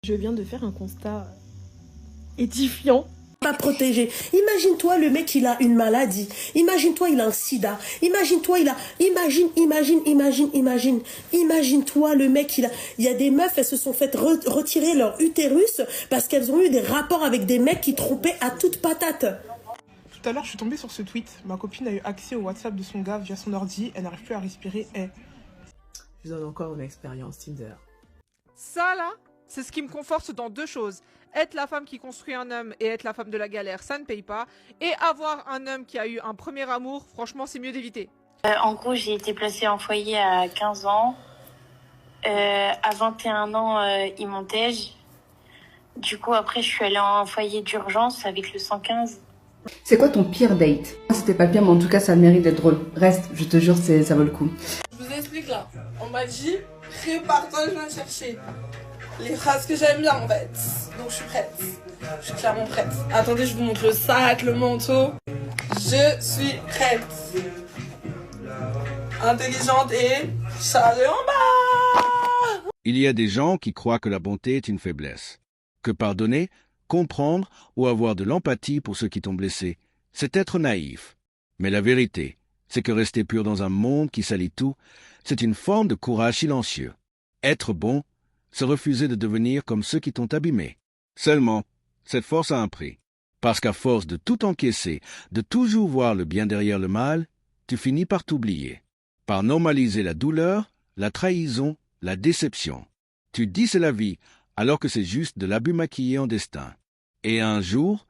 Je viens de faire un constat édifiant. Pas protégé. Imagine-toi, le mec, il a une maladie. Imagine-toi, il a un sida. Imagine-toi, il a... Imagine-toi, le mec, il y a des meufs, elles se sont faites retirer leur utérus parce qu'elles ont eu des rapports avec des mecs qui trompaient à toute patate. Tout à l'heure, je suis tombée sur ce tweet. Ma copine a eu accès au WhatsApp de son gars via son ordi. Elle n'arrive plus à respirer. Je donne encore une expérience Tinder. Ça là, c'est ce qui me conforte dans deux choses. Être la femme qui construit un homme et être la femme de la galère, ça ne paye pas. Et avoir un homme qui a eu un premier amour, franchement, c'est mieux d'éviter. En gros, j'ai été placée en foyer à 15 ans. À 21 ans, ils m'ont-tège. Du coup, après, je suis allée en foyer d'urgence avec le 115. C'est quoi ton pire date? C'était pas pire, mais en tout cas, ça a le mérite d'être drôle. Reste, je te jure, ça vaut le coup. Je vous explique là. On m'a dit, prépare-toi, je viens te chercher. Les phrases que j'aime bien en fait. Donc je suis prête. Je suis clairement prête. Attendez, je vous montre le sac, le manteau. Je suis prête. Intelligente et chargée en bas. Il y a des gens qui croient que la bonté est une faiblesse. Que pardonner, comprendre ou avoir de l'empathie pour ceux qui t'ont blessé, c'est être naïf. Mais la vérité, c'est que rester pur dans un monde qui salit tout, c'est une forme de courage silencieux. Être bon, se refuser de devenir comme ceux qui t'ont abîmé. Seulement, cette force a un prix. Parce qu'à force de tout encaisser, de toujours voir le bien derrière le mal, tu finis par t'oublier. Par normaliser la douleur, la trahison, la déception. Tu dis c'est la vie, alors que c'est juste de l'abus maquillé en destin. Et un jour,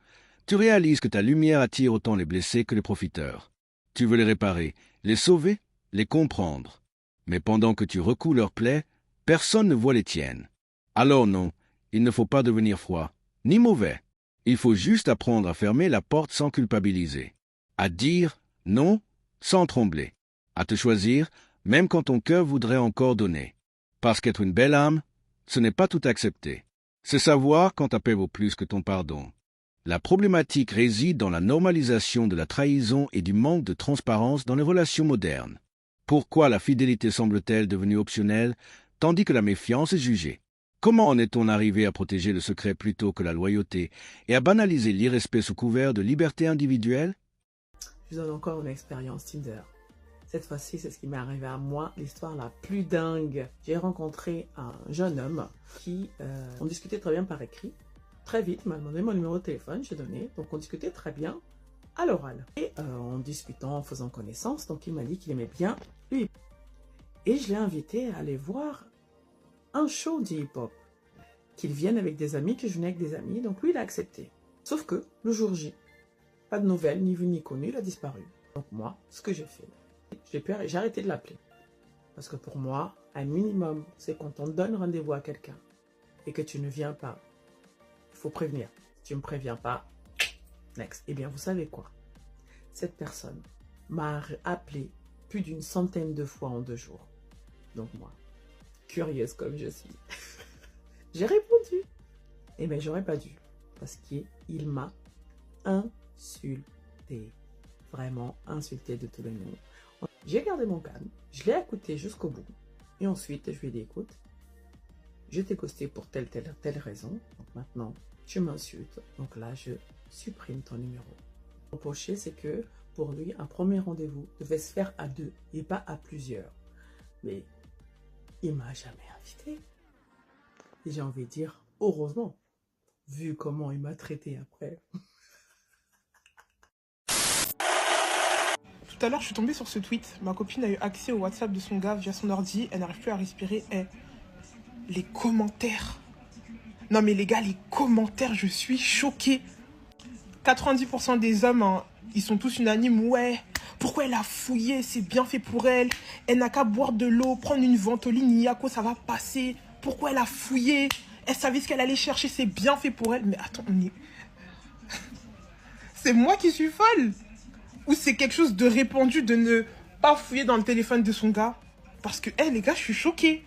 tu réalises que ta lumière attire autant les blessés que les profiteurs. Tu veux les réparer, les sauver, les comprendre. Mais pendant que tu recoues leurs plaies, personne ne voit les tiennes. Alors non, il ne faut pas devenir froid, ni mauvais. Il faut juste apprendre à fermer la porte sans culpabiliser. À dire non sans trembler. À te choisir, même quand ton cœur voudrait encore donner. Parce qu'être une belle âme, ce n'est pas tout accepter. C'est savoir quand ta paix vaut plus que ton pardon. La problématique réside dans la normalisation de la trahison et du manque de transparence dans les relations modernes. Pourquoi la fidélité semble-t-elle devenue optionnelle, tandis que la méfiance est jugée? Comment en est-on arrivé à protéger le secret plutôt que la loyauté et à banaliser l'irrespect sous couvert de liberté individuelle? Je donne encore une expérience Tinder. Cette fois-ci, c'est ce qui m'est arrivé à moi, l'histoire la plus dingue. J'ai rencontré un jeune homme qui, on discutait très bien par écrit. Très vite, m'a demandé mon numéro de téléphone, j'ai donné. Donc on discutait très bien à l'oral. Et en discutant, en faisant connaissance, donc il m'a dit qu'il aimait bien lui. Et je l'ai invité à aller voir un show de hip-hop. Qu'il vienne avec des amis, que je venais avec des amis. Donc lui, il a accepté. Sauf que, le jour J, pas de nouvelles, ni vu ni connu, il a disparu. Donc moi, ce que j'ai fait, j'ai arrêté de l'appeler. Parce que pour moi, un minimum, c'est quand on donne rendez-vous à quelqu'un et que tu ne viens pas, il faut prévenir. Si tu ne me préviens pas, next. Eh bien, vous savez quoi? Cette personne m'a appelé plus d'une centaine de fois en 2 jours. Donc moi, curieuse comme je suis, j'ai répondu. Eh bien, j'aurais pas dû. Parce qu'il m'a insulté. Vraiment insulté de tous les noms. J'ai gardé mon calme, je l'ai écouté jusqu'au bout. Et ensuite, je lui ai dit, écoute, je t'ai ghosté pour telle raison. Donc maintenant, tu m'insultes. Donc là, je supprime ton numéro. Le reproché, c'est que pour lui, un premier rendez-vous devait se faire à 2 et pas à plusieurs. Mais il m'a jamais invité. Et j'ai envie de dire, heureusement, vu comment il m'a traité après. Tout à l'heure, je suis tombée sur ce tweet. Ma copine a eu accès au WhatsApp de son gars via son ordi. Elle n'arrive plus à respirer. Les commentaires. Non mais les gars, les commentaires, je suis choquée. 90% des hommes, hein, ils sont tous unanimes. Ouais, pourquoi elle a fouillé? C'est bien fait pour elle. Elle n'a qu'à boire de l'eau, prendre une ventoline, Yako, ça va passer. Pourquoi elle a fouillé? Elle savait ce qu'elle allait chercher, c'est bien fait pour elle. Mais attends, c'est moi qui suis folle? Ou c'est quelque chose de répandu de ne pas fouiller dans le téléphone de son gars? Parce que, les gars, je suis choquée.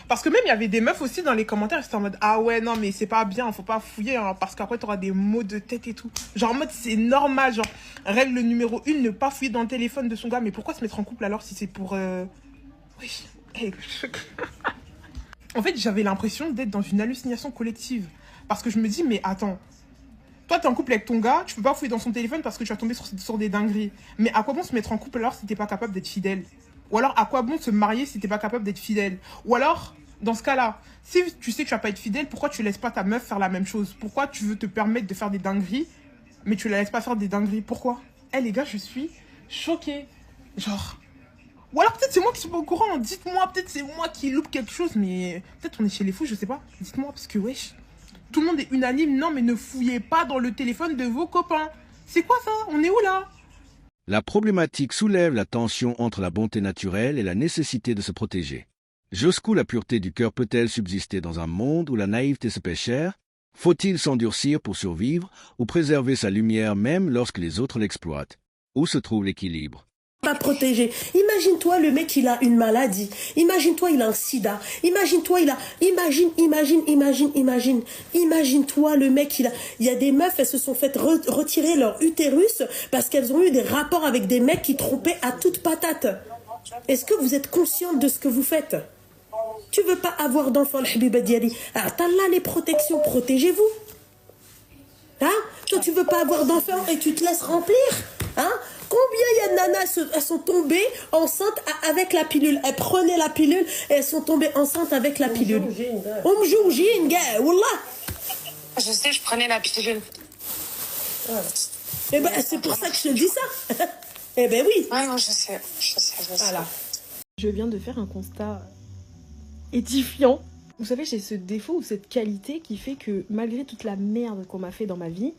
Parce que même, il y avait des meufs aussi dans les commentaires, c'était en mode, ah ouais, non, mais c'est pas bien, faut pas fouiller, hein, parce qu'après, t'auras des maux de tête et tout. Genre, en mode, c'est normal, genre, règle numéro 1, ne pas fouiller dans le téléphone de son gars. Mais pourquoi se mettre en couple alors si c'est pour... Oui, En fait, j'avais l'impression d'être dans une hallucination collective. Parce que je me dis, mais attends, toi, t'es en couple avec ton gars, tu peux pas fouiller dans son téléphone parce que tu vas tomber sur des dingueries. Mais à quoi bon se mettre en couple alors si t'es pas capable d'être fidèle? Ou alors, à quoi bon se marier si t'es pas capable d'être fidèle? Ou alors, dans ce cas-là, si tu sais que tu vas pas être fidèle, pourquoi tu laisses pas ta meuf faire la même chose? Pourquoi tu veux te permettre de faire des dingueries, mais tu la laisses pas faire des dingueries? Pourquoi? Eh les gars, je suis choquée. Genre... Ou alors peut-être c'est moi qui suis pas au courant, dites-moi, peut-être c'est moi qui loupe quelque chose, mais peut-être on est chez les fous, je sais pas. Dites-moi, parce que wesh, tout le monde est unanime, non mais ne fouillez pas dans le téléphone de vos copains. C'est quoi ça? On est où là? La problématique soulève la tension entre la bonté naturelle et la nécessité de se protéger. Jusqu'où la pureté du cœur peut-elle subsister dans un monde où la naïveté se paie cher? Faut-il s'endurcir pour survivre ou préserver sa lumière même lorsque les autres l'exploitent? Où se trouve l'équilibre? Pas protégé. Imagine-toi le mec, il a une maladie. Imagine-toi, il a un sida. Imagine-toi, Imagine-toi le mec, il y a des meufs, elles se sont faites retirer leur utérus parce qu'elles ont eu des rapports avec des mecs qui trompaient à toute patate. Est-ce que vous êtes consciente de ce que vous faites? Tu veux pas avoir d'enfant, l'habiba diali. Ah, t'as là les protections, protégez-vous. Hein? Toi, tu veux pas avoir d'enfant et tu te laisses remplir? Hein? Combien il y a de nanas, elles sont tombées enceintes avec la pilule. Elles prenaient la pilule et elles sont tombées enceintes avec la pilule. Je sais, je prenais la pilule. Eh ben, c'est pour ça que je te dis ça. Eh ben oui. Ouais, non, je sais. Voilà. Je viens de faire un constat édifiant. Vous savez, j'ai ce défaut ou cette qualité qui fait que malgré toute la merde qu'on m'a fait dans ma vie,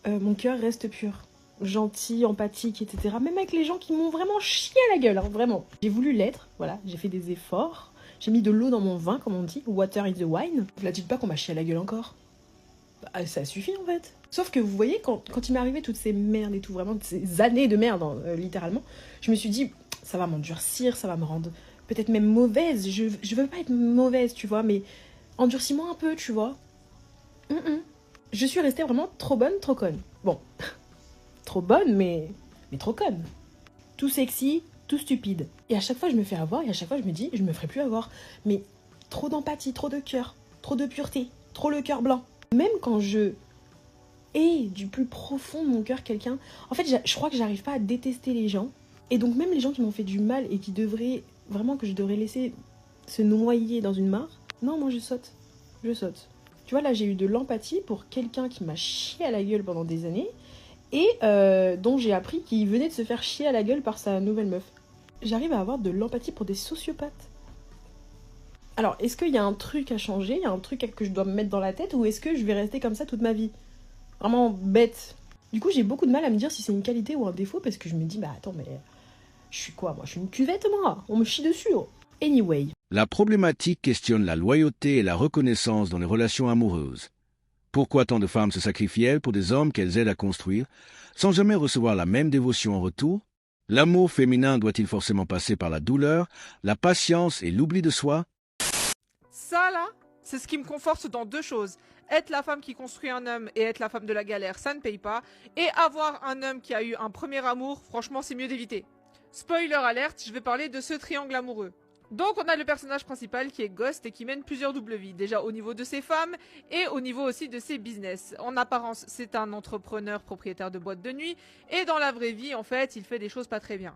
mon cœur reste pur. Gentil, empathique, etc. Même avec les gens qui m'ont vraiment chié à la gueule, hein, vraiment. J'ai voulu l'être, voilà, j'ai fait des efforts. J'ai mis de l'eau dans mon vin, comme on dit, water in the wine. Ne la dites pas qu'on m'a chié à la gueule encore. Bah, ça suffit en fait. Sauf que vous voyez, quand il m'est arrivé toutes ces merdes et tout, vraiment ces années de merde, hein, littéralement, je me suis dit, ça va m'endurcir, ça va me rendre peut-être même mauvaise. Je veux pas être mauvaise, tu vois, mais endurcis-moi un peu, tu vois. Je suis restée vraiment trop bonne, trop conne. Bon, trop bonne, mais trop conne. Tout sexy, tout stupide. Et à chaque fois, je me fais avoir, et à chaque fois, je me dis, je me ferai plus avoir. Mais trop d'empathie, trop de cœur, trop de pureté, trop le cœur blanc. Même quand je hais du plus profond de mon cœur quelqu'un, en fait, je crois que j'arrive pas à détester les gens. Et donc, même les gens qui m'ont fait du mal et qui devraient, vraiment que je devrais laisser se noyer dans une mare, non, moi, je saute. Je saute. Tu vois, là, j'ai eu de l'empathie pour quelqu'un qui m'a chié à la gueule pendant des années, et dont j'ai appris qu'il venait de se faire chier à la gueule par sa nouvelle meuf. J'arrive à avoir de l'empathie pour des sociopathes. Alors, est-ce qu'il y a un truc à changer? Il y a un truc que je dois me mettre dans la tête? Ou est-ce que je vais rester comme ça toute ma vie? Vraiment bête. Du coup, j'ai beaucoup de mal à me dire si c'est une qualité ou un défaut, parce que je me dis, bah attends, mais je suis quoi? Moi, je suis une cuvette, moi. On me chie dessus. Anyway. La problématique questionne la loyauté et la reconnaissance dans les relations amoureuses. Pourquoi tant de femmes se sacrifient-elles pour des hommes qu'elles aident à construire, sans jamais recevoir la même dévotion en retour? L'amour féminin doit-il forcément passer par la douleur, la patience et l'oubli de soi? Ça, là, c'est ce qui me conforte dans deux choses. Être la femme qui construit un homme et être la femme de la galère, ça ne paye pas. Et avoir un homme qui a eu un premier amour, franchement, c'est mieux d'éviter. Spoiler alerte, je vais parler de ce triangle amoureux. Donc on a le personnage principal qui est Ghost et qui mène plusieurs doubles vies, déjà au niveau de ses femmes et au niveau aussi de ses business. En apparence, c'est un entrepreneur propriétaire de boîte de nuit et dans la vraie vie, en fait, il fait des choses pas très bien.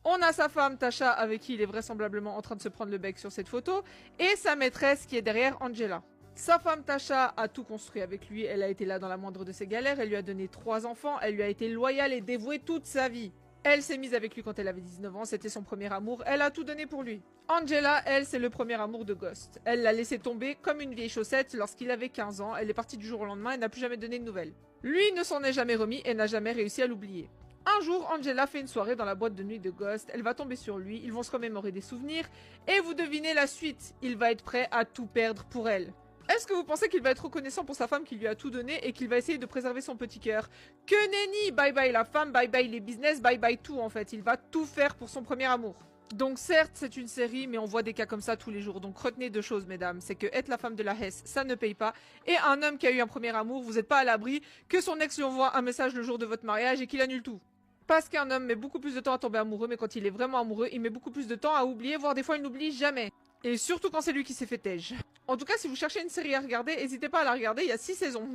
On a sa femme Tasha avec qui il est vraisemblablement en train de se prendre le bec sur cette photo et sa maîtresse qui est derrière, Angela. Sa femme Tasha a tout construit avec lui, elle a été là dans la moindre de ses galères, elle lui a donné 3 enfants, elle lui a été loyale et dévouée toute sa vie. Elle s'est mise avec lui quand elle avait 19 ans, c'était son premier amour, elle a tout donné pour lui. Angela, elle, c'est le premier amour de Ghost. Elle l'a laissé tomber comme une vieille chaussette lorsqu'il avait 15 ans, elle est partie du jour au lendemain et n'a plus jamais donné de nouvelles. Lui ne s'en est jamais remis et n'a jamais réussi à l'oublier. Un jour, Angela fait une soirée dans la boîte de nuit de Ghost, elle va tomber sur lui, ils vont se remémorer des souvenirs, et vous devinez la suite, il va être prêt à tout perdre pour elle. Est-ce que vous pensez qu'il va être reconnaissant pour sa femme qui lui a tout donné et qu'il va essayer de préserver son petit cœur? Que nenni! Bye bye la femme, bye bye les business, bye bye tout en fait. Il va tout faire pour son premier amour. Donc certes, c'est une série, mais on voit des cas comme ça tous les jours. Donc retenez deux choses, mesdames. C'est que être la femme de la Hesse, ça ne paye pas. Et un homme qui a eu un premier amour, vous n'êtes pas à l'abri que son ex lui envoie un message le jour de votre mariage et qu'il annule tout. Parce qu'un homme met beaucoup plus de temps à tomber amoureux, mais quand il est vraiment amoureux, il met beaucoup plus de temps à oublier, voire des fois il n'oublie jamais. Et surtout quand c'est lui qui s'est fait tège. En tout cas, si vous cherchez une série à regarder, n'hésitez pas à la regarder, il y a 6 saisons.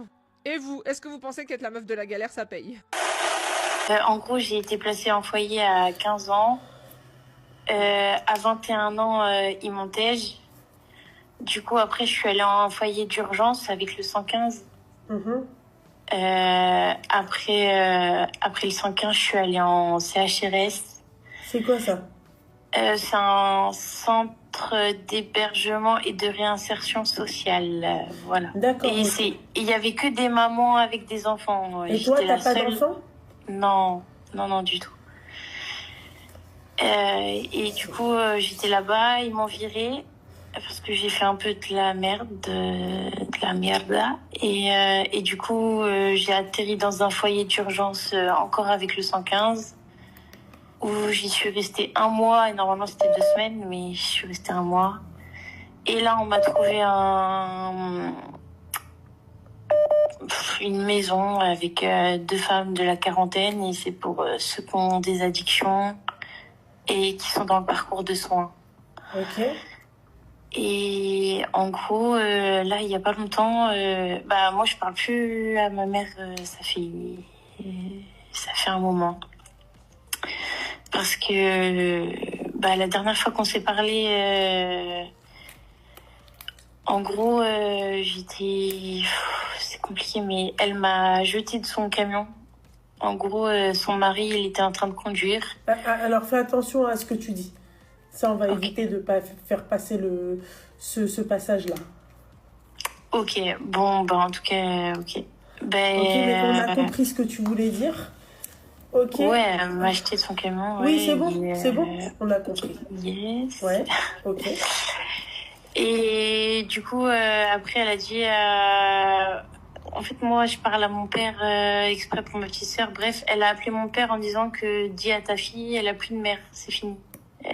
Et vous, est-ce que vous pensez qu'être la meuf de la galère, ça paye? En gros, j'ai été placée en foyer à 15 ans. À 21 ans, ils m'ont tège. Du coup, après, je suis allée en foyer d'urgence avec le 115. Après le 115, je suis allée en CHRS. C'est quoi ça? C'est un centre d'hébergement et de réinsertion sociale. Voilà. D'accord. Et il y avait que des mamans avec des enfants. Et toi, t'as pas d'enfants? Non, du tout. Et du coup, j'étais là-bas, ils m'ont virée parce que j'ai fait un peu de la merde, de la mierda. Et du coup, j'ai atterri dans un foyer d'urgence encore avec le 115 où j'y suis restée 1 mois. Et normalement, c'était 2 semaines, mais j'y suis restée 1 mois. Et là, on m'a trouvé une maison avec 2 femmes de la quarantaine. Et c'est pour ceux qui ont des addictions et qui sont dans le parcours de soins. Ok. Et en gros, là, il y a pas longtemps, moi, je parle plus à ma mère. Ça fait un moment. Parce que la dernière fois qu'on s'est parlé, en gros, c'est compliqué, mais elle m'a jeté de son camion. En gros, son mari, il était en train de conduire. Alors, fais attention à ce que tu dis. Ça, on va éviter de pas faire passer ce passage-là. Ok, bon, en tout cas, ok. Ok, mais on a compris ce que tu voulais dire. Ok. Ouais, elle m'a acheté son camion. Oui, ouais, c'est bon, on a compris. Yes. Ouais, ok. Et du coup, après, elle a dit... En fait, moi, je parle à mon père exprès pour ma petite sœur. Bref, elle a appelé mon père en disant que dis à ta fille, elle a plus de mère, c'est fini. Je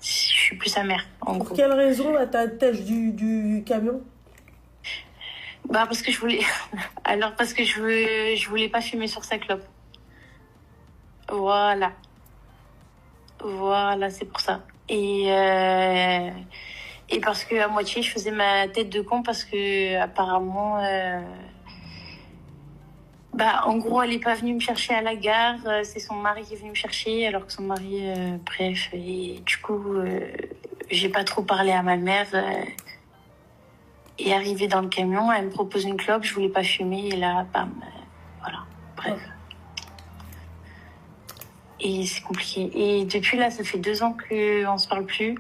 suis plus sa mère. Pour quelle raison la tâche du camion? Parce que je voulais... Alors, parce que je voulais pas fumer sur sa clope. Voilà, c'est pour ça. Et parce que à moitié, je faisais ma tête de con parce que apparemment... en gros, elle est pas venue me chercher à la gare. C'est son mari qui est venu me chercher, alors que son mari... bref, et du coup, j'ai pas trop parlé à ma mère. Et arrivée dans le camion, elle me propose une clope. Je voulais pas fumer. Et là, bam, voilà, bref. Ouais. Et c'est compliqué. Et depuis là, ça fait 2 ans qu'on se parle plus.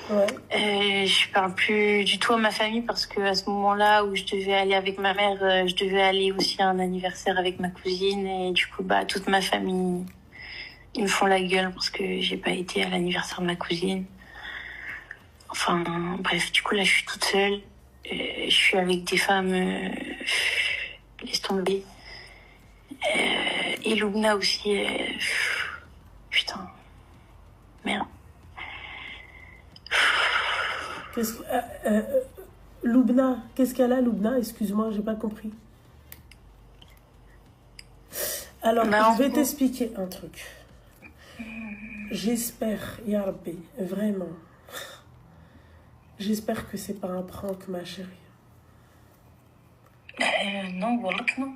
Ouais. Je parle plus du tout à ma famille parce que à ce moment-là où je devais aller avec ma mère, je devais aller aussi à un anniversaire avec ma cousine et du coup toute ma famille ils me font la gueule parce que j'ai pas été à l'anniversaire de ma cousine. Enfin bref, du coup là je suis toute seule, je suis avec des femmes, laisse tomber. Et Loubna aussi, putain, merde. Loubna, qu'est-ce qu'elle a, Loubna? Excuse-moi, j'ai pas compris. Alors, je vais t'expliquer un truc. J'espère, Ya Rabbi, vraiment, j'espère que c'est pas un prank, ma chérie. Non, wallah que non.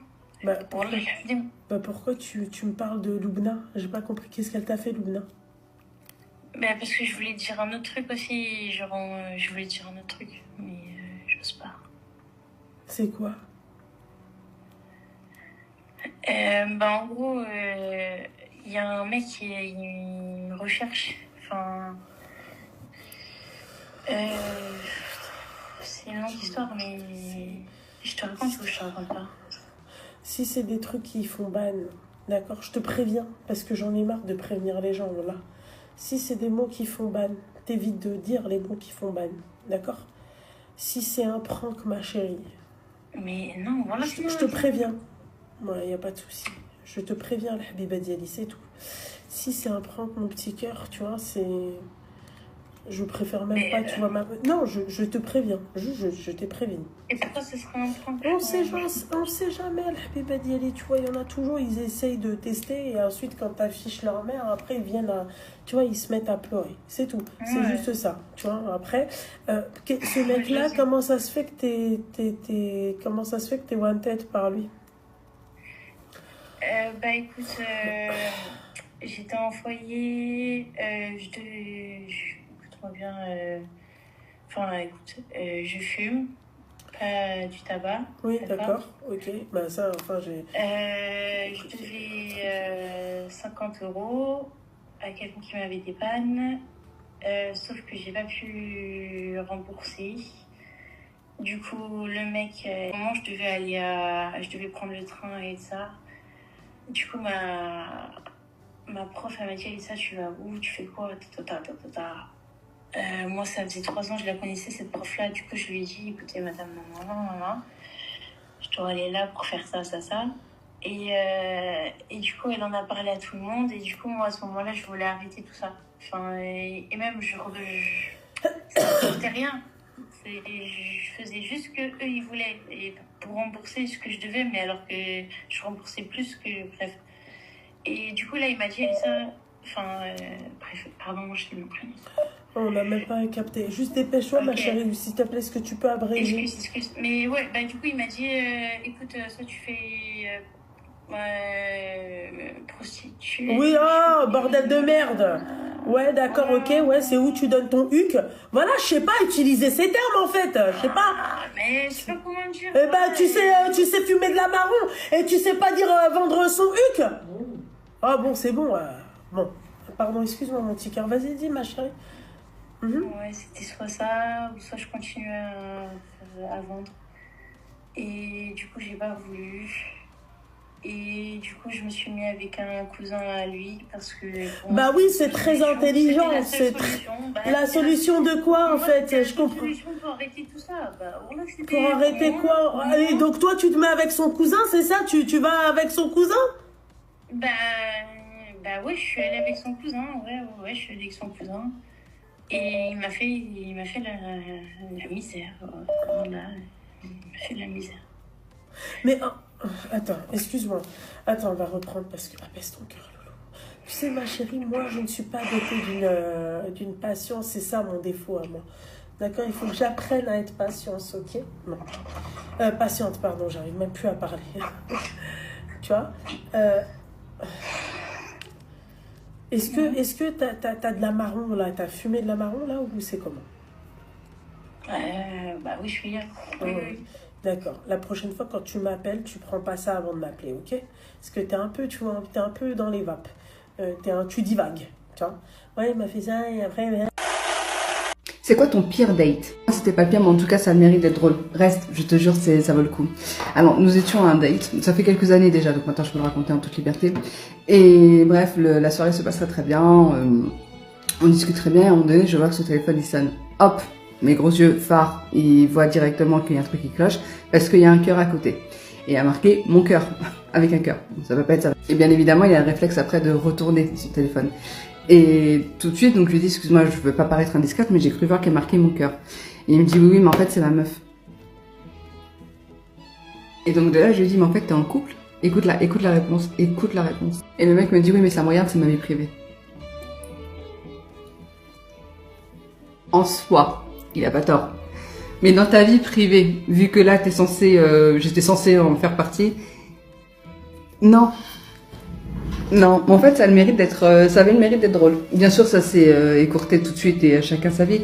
Pourquoi tu me parles de Loubna? J'ai pas compris. Qu'est-ce qu'elle t'a fait, Loubna? Parce que je voulais dire un autre truc aussi. Genre, je voulais dire un autre truc, mais j'ose pas. C'est quoi? En gros, il y a un mec qui me recherche. Enfin, c'est une longue histoire, mais je te raconte ou je te raconte pas? Si c'est des trucs qui font ban, d'accord, je te préviens, parce que j'en ai marre de prévenir les gens, là. Si c'est des mots qui font ban, t'évites de dire les mots qui font ban, d'accord? Si c'est un prank, ma chérie. Mais non, voilà. Je te préviens. Ouais, y a pas de souci. Je te préviens, la Habiba Diali, c'est tout. Si c'est un prank, mon petit cœur, tu vois, c'est... Je préfère même pas, tu vois, Non, je te préviens. Je t'ai prévenu. Et pourquoi ce serait un prank? On sait jamais, Habiba Diali, tu vois, il y en a toujours, ils essayent de tester et ensuite quand t'affiches leur mère, après ils viennent tu vois, ils se mettent à pleurer. C'est tout, c'est juste ça, tu vois. Après, ce mec-là, comment ça se fait que t'es wanted par lui? Bah écoute, j'étais en foyer, écoute-moi bien, je fume, pas du tabac. Oui, d'accord, ok, bah ça, enfin j'ai... Je devais 50 € à quelqu'un qui m'avait dépanne, sauf que j'ai pas pu rembourser. Du coup, le mec, moment je devais prendre le train et ça. Du coup, ma prof, elle m'a dit, Alissa, tu vas où? Tu fais quoi? Moi, ça faisait 3 ans, je la connaissais, cette prof-là. Du coup, je lui ai dit, écoutez, madame, maman, je dois aller là pour faire ça. Et du coup, elle en a parlé à tout le monde. Et du coup, moi, à ce moment-là, je voulais arrêter tout ça. Enfin, et même, ça ne coûtait rien. Je faisais juste ce qu'eux, ils voulaient. Et pour rembourser ce que je devais, mais alors que je remboursais plus que... Bref. Et du coup, là, il m'a dit, Alissa... bref, pardon, je sais mon prénom. On n'a même pas capté. Juste dépêche-toi, ma chérie, s'il te plaît, est-ce que tu peux abréger? Excuse. Mais ouais, bah du coup, il m'a dit, écoute, soit tu fais... prostituée... Oui, oh, bordel de merde. Ouais, d'accord, ok, ouais, c'est où tu donnes ton huc. Voilà, je sais pas utiliser ces termes, en fait, je sais pas. Mais je sais pas comment dire. Eh ben, tu sais fumer de la marron, et tu sais pas dire vendre son huc. Ah bon, c'est bon, bon. Pardon, excuse-moi, mon petit cœur, vas-y, dis, ma chérie. Ouais, c'était soit ça, ou soit je continue à vendre. Et du coup, j'ai pas voulu. Et du coup, je me suis mis avec un cousin à lui parce que... Bah oui, c'est très intelligent. C'est la solution de quoi, en fait? Je comprends. La solution pour arrêter tout ça. Pour arrêter quoi? Et donc toi, tu te mets avec son cousin, c'est ça? Tu vas avec son cousin? Bah ouais, je suis allée avec son cousin. Ouais, je suis allée avec son cousin. Et il m'a fait la misère. Voilà, il m'a fait de la misère. Mais... attends, excuse-moi. Attends, on va reprendre parce que apaise ton cœur, Loulou. Tu sais, ma chérie, moi, je ne suis pas dotée d'une patience. C'est ça mon défaut à moi. D'accord? Il faut que j'apprenne à être patiente, ok? Non. Patiente, pardon, j'arrive même plus à parler. Tu vois? Est-ce que t'as de la marron, là? T'as fumé de la marron, là, ou c'est comment? Bah oui, je suis là. Oui. D'accord. La prochaine fois, quand tu m'appelles, tu prends pas ça avant de m'appeler, ok? Parce que t'es un peu, tu vois, t'es un peu dans les vapes. Tu divagues, tu vois? Ouais, il m'a fait ça, et après... C'est quoi ton pire date? C'était pas pire, mais en tout cas, ça mérite d'être drôle. Reste, je te jure, ça vaut le coup. Alors, nous étions à un date. Ça fait quelques années déjà, donc maintenant je peux le raconter en toute liberté. Et bref, la soirée se passerait très bien. On discute très bien, et à un moment donné, je vois que ce téléphone, il sonne. Hop! Mes gros yeux phares, ils voient directement qu'il y a un truc qui cloche parce qu'il y a un cœur à côté. Et il y a marqué mon cœur avec un cœur. Ça peut pas être ça. Et bien évidemment, il y a un réflexe après de retourner son téléphone. Et tout de suite, donc je lui dis, excuse-moi, je veux pas paraître indiscrète, mais j'ai cru voir qu'il y a marqué mon cœur. Et il me dit, oui, mais en fait, c'est ma meuf. Et donc de là, je lui dis, mais en fait, t'es en couple? Écoute la réponse. Et le mec me dit, oui, mais ça me regarde, c'est ma vie privée. En soi, il a pas tort. Mais dans ta vie privée, vu que là, j'étais censée en faire partie, non. Non, en fait, ça avait le mérite d'être drôle. Bien sûr, ça s'est écourté tout de suite et chacun sa vie.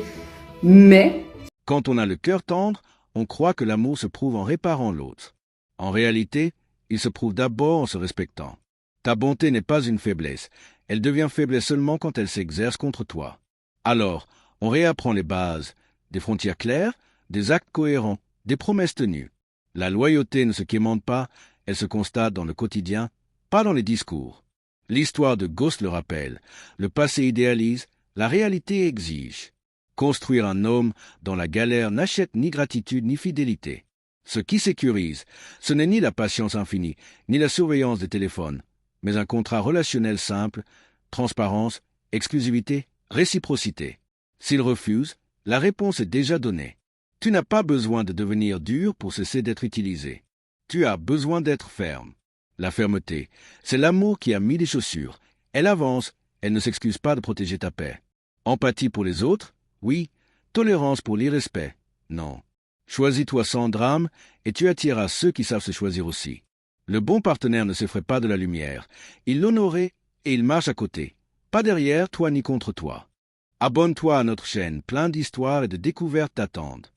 Mais... Quand on a le cœur tendre, on croit que l'amour se prouve en réparant l'autre. En réalité, il se prouve d'abord en se respectant. Ta bonté n'est pas une faiblesse. Elle devient faiblesse seulement quand elle s'exerce contre toi. Alors, on réapprend les bases. Des frontières claires, des actes cohérents, des promesses tenues. La loyauté ne se quémande pas, elle se constate dans le quotidien, pas dans les discours. L'histoire de Ghost le rappelle. Le passé idéalise, la réalité exige. Construire un homme dans la galère n'achète ni gratitude ni fidélité. Ce qui sécurise, ce n'est ni la patience infinie, ni la surveillance des téléphones, mais un contrat relationnel simple, transparence, exclusivité, réciprocité. S'il refuse, la réponse est déjà donnée. Tu n'as pas besoin de devenir dur pour cesser d'être utilisé. Tu as besoin d'être ferme. La fermeté, c'est l'amour qui a mis les chaussures. Elle avance, elle ne s'excuse pas de protéger ta paix. Empathie pour les autres, oui. Tolérance pour l'irrespect, non. Choisis-toi sans drame et tu attireras ceux qui savent se choisir aussi. Le bon partenaire ne s'effraie pas de la lumière. Il l'honorait et il marche à côté. Pas derrière toi ni contre toi. Abonne-toi à notre chaîne, plein d'histoires et de découvertes t'attendent.